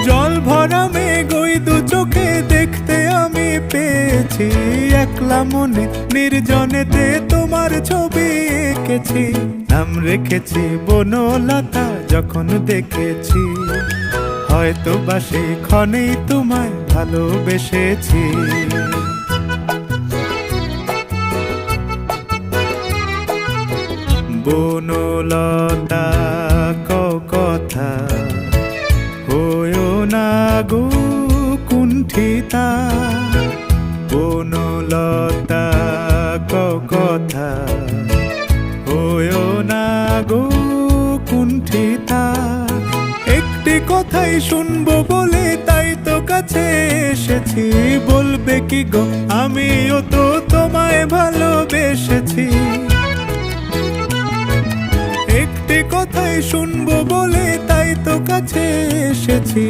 জল ভরা মেঘ ওই দু চোখে দেখতে আমি পেয়েছি, একলা মনে নির্জনেতে তোমার ছবি এঁকেছি। নাম রেখেছি বনলতা যখন দেখেছি, হয়তো বা সেই ক্ষণেই তোমায় ভালোবেসেছি। বনলতা কথা হয়ো না গো কুণ্ঠিতা, বনলতা কথা হয়ো না গো কুণ্ঠিতা। একটি কথাই শুনবো বলে তাই তো কাছে এসেছি, বলবে কি গো আমিও তো তোমায় ভালোবেসেছি। একটি কথাই শুনবো বলে তাই তো কাছে এসেছি।